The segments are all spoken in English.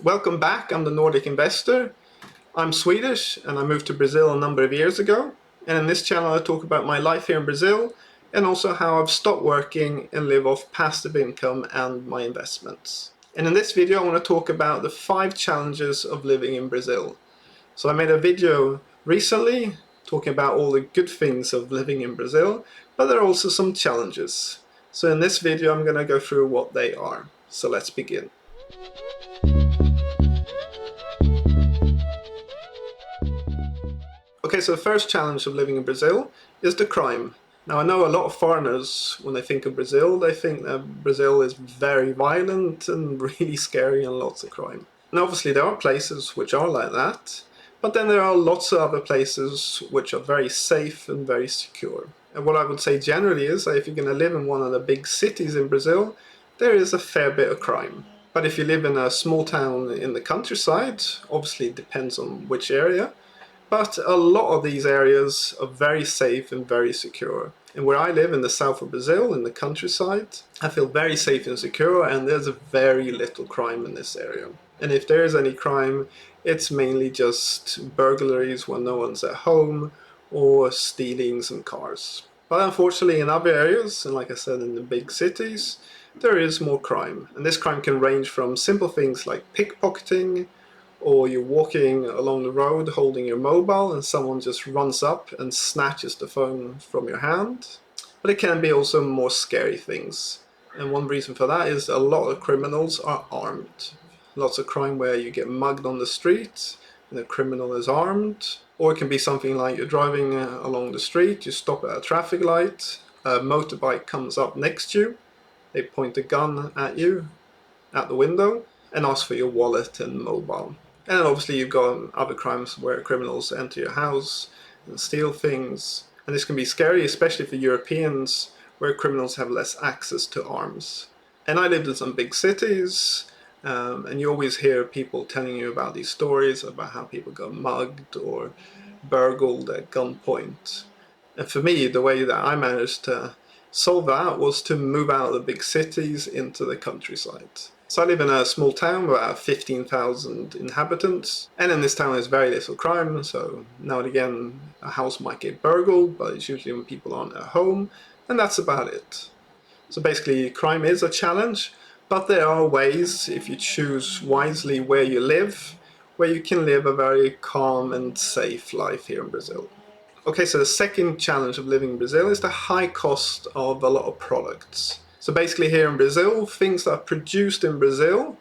Welcome back, I'm the Nordic Investor. I'm Swedish and I moved to Brazil a number of years ago. And in this channel I talk about my life here in Brazil and also how I've stopped working and live off passive income and my investments. And in this video I want to talk about the 5 challenges of living in Brazil. So I made a video recently talking about all the good things of living in Brazil, but there are also some challenges. So in this video I'm going to go through what they are. So let's begin. Okay, so the first challenge of living in Brazil is the crime. Now I know a lot of foreigners, when they think of Brazil, they think that Brazil is very violent and really scary and lots of crime. And obviously there are places which are like that, but then there are lots of other places which are very safe and very secure. And what I would say generally is that if you're going to live in one of the big cities in Brazil, there is a fair bit of crime. But if you live in a small town in the countryside, obviously it depends on which area, but a lot of these areas are very safe and very secure. And where I live in the south of Brazil, in the countryside, I feel very safe and secure, and there's very little crime in this area. And if there is any crime, it's mainly just burglaries when no one's at home, or stealing some cars. But unfortunately in other areas, and like I said in the big cities, there is more crime. And this crime can range from simple things like pickpocketing, or you're walking along the road holding your mobile and someone just runs up and snatches the phone from your hand. But it can be also more scary things. And one reason for that is a lot of criminals are armed. Lots of crime where you get mugged on the street and the criminal is armed. Or it can be something like you're driving along the street, you stop at a traffic light, a motorbike comes up next to you, they point a gun at you at the window and ask for your wallet and mobile. And then obviously you've got other crimes where criminals enter your house and steal things. And this can be scary, especially for Europeans, where criminals have less access to arms. And I lived in some big cities, and you always hear people telling you about these stories about how people got mugged or burgled at gunpoint. And for me, the way that I managed to solve that was to move out of the big cities into the countryside. So I live in a small town with about 15,000 inhabitants, and in this town there's very little crime, so now and again a house might get burgled, but it's usually when people aren't at home, and that's about it. So basically crime is a challenge, but there are ways, if you choose wisely where you live, where you can live a very calm and safe life here in Brazil. Okay, so the second challenge of living in Brazil is the high cost of a lot of products. So basically here in Brazil, things that are produced in Brazil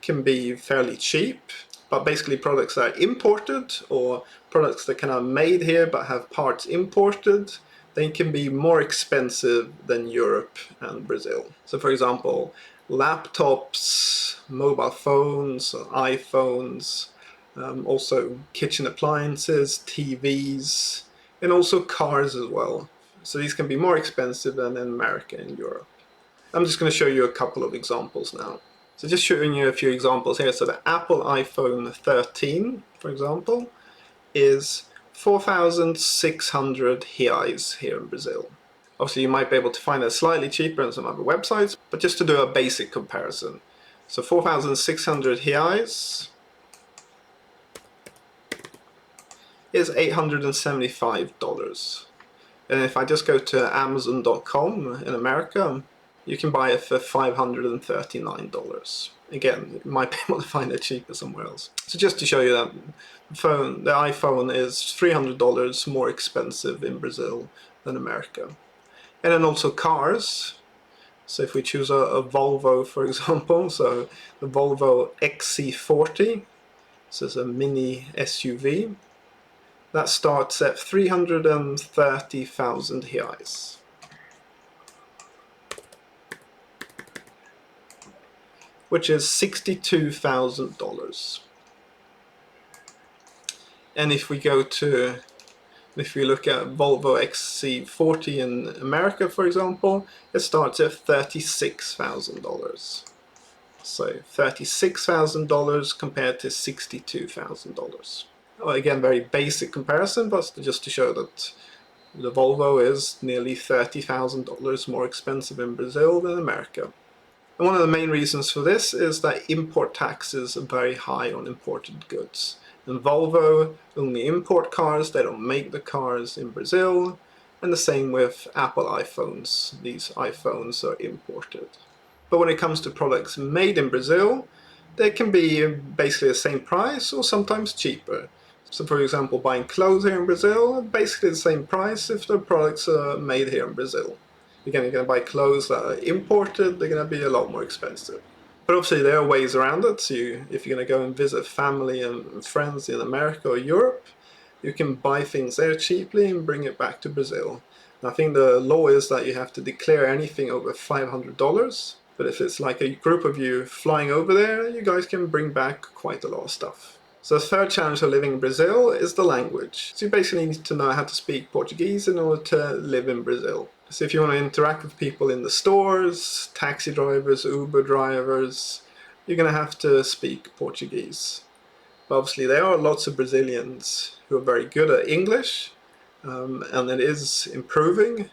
can be fairly cheap, but basically products that are imported or products that are made here but have parts imported, they can be more expensive than Europe and Brazil. So for example, laptops, mobile phones, iPhones, also kitchen appliances, TVs, and also cars as well. So these can be more expensive than in America and Europe. I'm just going to show you a couple of examples now. So just showing you a few examples here. So the Apple iPhone 13, for example, is 4,600 reais here in Brazil. Obviously you might be able to find that slightly cheaper on some other websites, but just to do a basic comparison. So 4,600 reais is $875. And if I just go to Amazon.com in America, you can buy it for $539. Again, you might be able to find it cheaper somewhere else. So just to show you that the iPhone is $300 more expensive in Brazil than America. And then also cars. So if we choose a Volvo, for example, so the Volvo XC40, so it's a mini SUV, that starts at 330,000 reais. Which is $62,000. And if we look at Volvo XC40 in America, for example, it starts at $36,000. So $36,000 compared to $62,000. Well, again, very basic comparison, but just to show that the Volvo is nearly $30,000 more expensive in Brazil than America. And one of the main reasons for this is that import taxes are very high on imported goods. And Volvo only import cars, they don't make the cars in Brazil. And the same with Apple iPhones. These iPhones are imported. But when it comes to products made in Brazil, they can be basically the same price or sometimes cheaper. So for example, buying clothes here in Brazil, basically the same price if the products are made here in Brazil. Again, you're going to buy clothes that are imported, they're going to be a lot more expensive. But obviously there are ways around it. So if you're going to go and visit family and friends in America or Europe, you can buy things there cheaply and bring it back to Brazil. And I think the law is that you have to declare anything over $500. But if it's like a group of you flying over there, you guys can bring back quite a lot of stuff. So the third challenge of living in Brazil is the language. So you basically need to know how to speak Portuguese in order to live in Brazil. So if you want to interact with people in the stores, taxi drivers, Uber drivers, you're going to have to speak Portuguese. But obviously there are lots of Brazilians who are very good at English, and it is improving.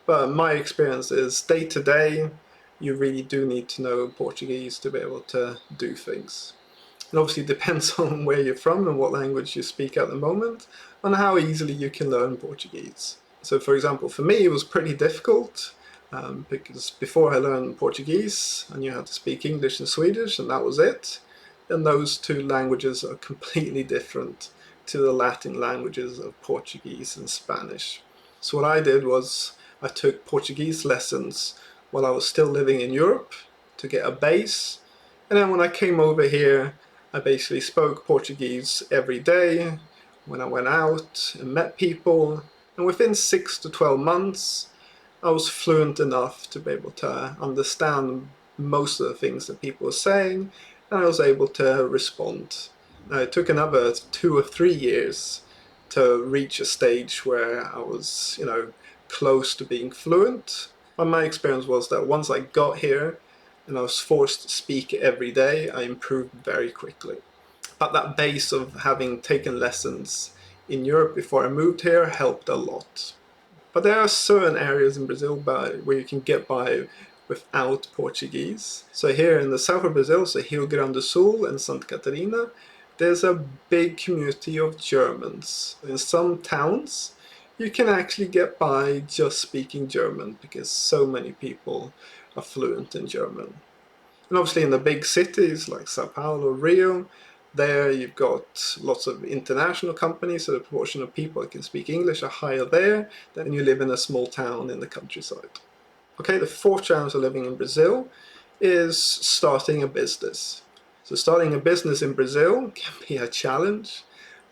But my experience is day to day, you really do need to know Portuguese to be able to do things. It obviously depends on where you're from and what language you speak at the moment, and how easily you can learn Portuguese. So for example, for me it was pretty difficult, because before I learned Portuguese, I knew how to speak English and Swedish, and that was it. And those two languages are completely different to the Latin languages of Portuguese and Spanish. So what I did was I took Portuguese lessons while I was still living in Europe to get a base, and then when I came over here, I basically spoke Portuguese every day when I went out and met people, and within 6 to 12 months, I was fluent enough to be able to understand most of the things that people were saying, and I was able to respond. Now, it took another 2 or 3 years to reach a stage where I was, close to being fluent. But my experience was that once I got here and I was forced to speak every day, I improved very quickly. But that base of having taken lessons in Europe before I moved here helped a lot. But there are certain areas in Brazil where you can get by without Portuguese. So here in the south of Brazil, so Rio Grande do Sul and Santa Catarina, there's a big community of Germans. In some towns, you can actually get by just speaking German because so many people are fluent in German. And obviously in the big cities like Sao Paulo, Rio, there you've got lots of international companies, so the proportion of people that can speak English are higher there than you live in a small town in the countryside. Okay, the fourth challenge of living in Brazil is starting a business. So starting a business in Brazil can be a challenge.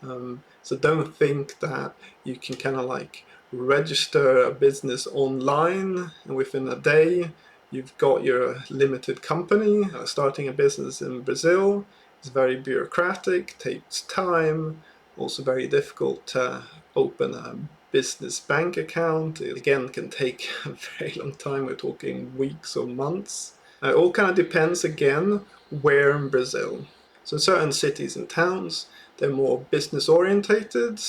So don't think that you can kind of like register a business online and within a day you've got your limited company. Starting a business in Brazil is very bureaucratic, takes time, also very difficult to open a business bank account. It again can take a very long time, we're talking weeks or months. It all kind of depends again where in Brazil. So in certain cities and towns, they're more business orientated,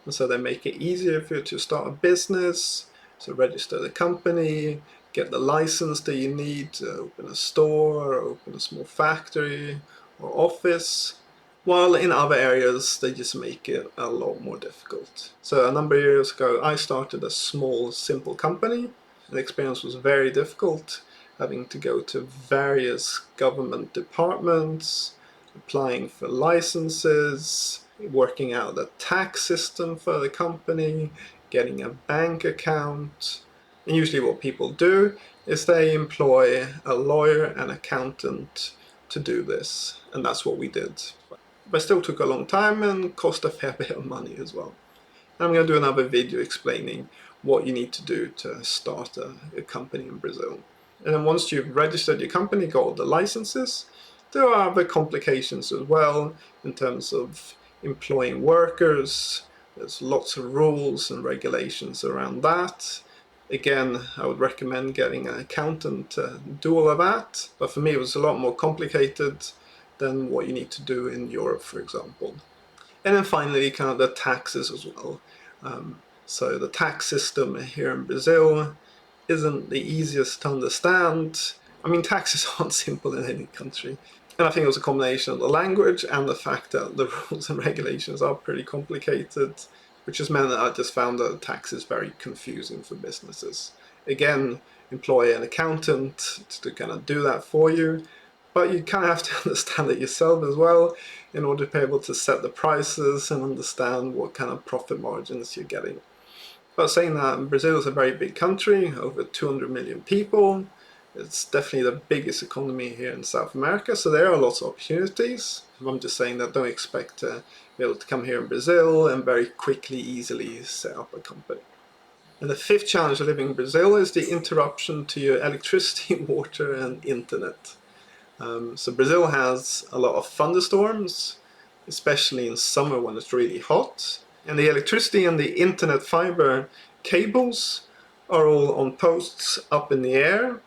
and so they make it easier for you to start a business, so register the company, get the license that you need to open a store, or open a small factory or office. While in other areas, they just make it a lot more difficult. So a number of years ago, I started a small, simple company. The experience was very difficult, having to go to various government departments, applying for licenses, working out the tax system for the company, getting a bank account. And usually what people do is they employ a lawyer and accountant to do this, and that's what we did. But still took a long time and cost a fair bit of money as well. And I'm going to do another video explaining what you need to do to start a company in Brazil. And then once you've registered your company, got all the licenses, there are other complications as well in terms of employing workers. There's lots of rules and regulations around that. Again, I would recommend getting an accountant to do all of that. But for me, it was a lot more complicated than what you need to do in Europe, for example. And then finally, kind of the taxes as well. So the tax system here in Brazil isn't the easiest to understand. I mean, taxes aren't simple in any country. And I think it was a combination of the language and the fact that the rules and regulations are pretty complicated, which has meant that I just found that tax is very confusing for businesses. Again, employ an accountant to kind of do that for you, but you kind of have to understand it yourself as well in order to be able to set the prices and understand what kind of profit margins you're getting. But saying that, Brazil is a very big country, over 200 million people. It's definitely the biggest economy here in South America, so there are lots of opportunities. I'm just saying that don't expect to be able to come here in Brazil and very quickly, easily set up a company. And the fifth challenge of living in Brazil is the interruption to your electricity, water and internet. So Brazil has a lot of thunderstorms, especially in summer when it's really hot. And the electricity and the internet fiber cables are all on posts up in the air.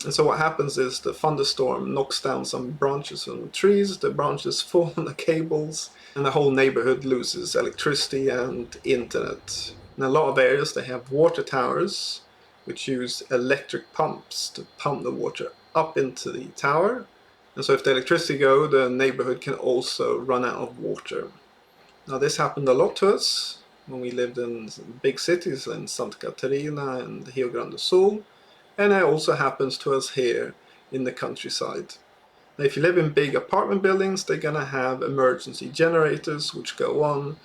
And so what happens is the thunderstorm knocks down some branches on the trees, the branches fall on the cables, and the whole neighborhood loses electricity and internet. In a lot of areas they have water towers, which use electric pumps to pump the water up into the tower. And so if the electricity goes, the neighborhood can also run out of water. Now this happened a lot to us when we lived in big cities in Santa Catarina and Rio Grande do Sul. And it also happens to us here in the countryside. Now, if you live in big apartment buildings, they're going to have emergency generators which go on,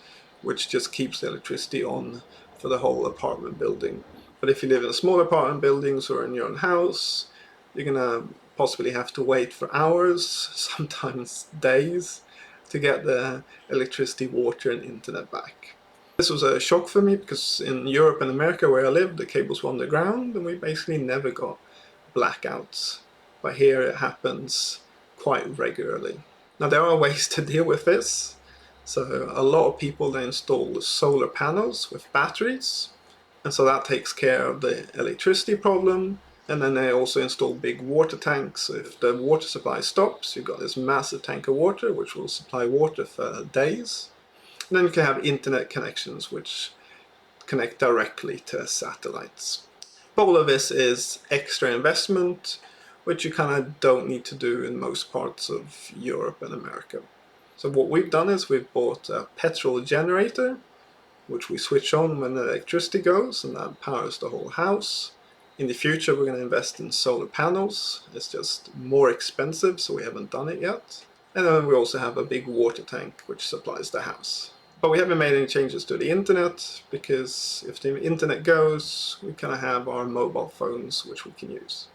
which just keeps the electricity on for the whole apartment building. But if you live in small apartment buildings or in your own house, you're going to possibly have to wait for hours, sometimes days, to get the electricity, water and internet back. This was a shock for me because in Europe and America where I lived, the cables were underground and we basically never got blackouts. But here it happens quite regularly. Now there are ways to deal with this. So a lot of people they install solar panels with batteries, and so that takes care of the electricity problem. And then they also install big water tanks. So if the water supply stops, you've got this massive tank of water which will supply water for days. And then you can have internet connections which connect directly to satellites. But all of this is extra investment, which you kind of don't need to do in most parts of Europe and America. So what we've done is we've bought a petrol generator, which we switch on when the electricity goes, and that powers the whole house. In the future we're going to invest in solar panels. It's just more expensive, so we haven't done it yet. And then we also have a big water tank which supplies the house. But we haven't made any changes to the internet, because if the internet goes, we kind of have our mobile phones which we can use.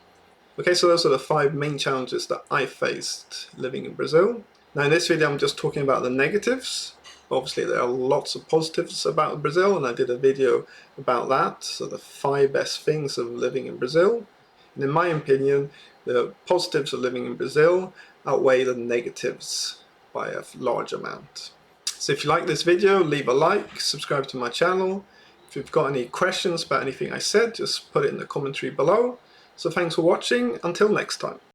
Okay, so those are the 5 main challenges that I faced living in Brazil. Now in this video I'm just talking about the negatives. Obviously there are lots of positives about Brazil, and I did a video about that, so the 5 best things of living in Brazil. And in my opinion, the positives of living in Brazil outweigh the negatives by a large amount. So if you like this video, leave a like, subscribe to my channel. If you've got any questions about anything I said, just put it in the commentary below. So thanks for watching, until next time.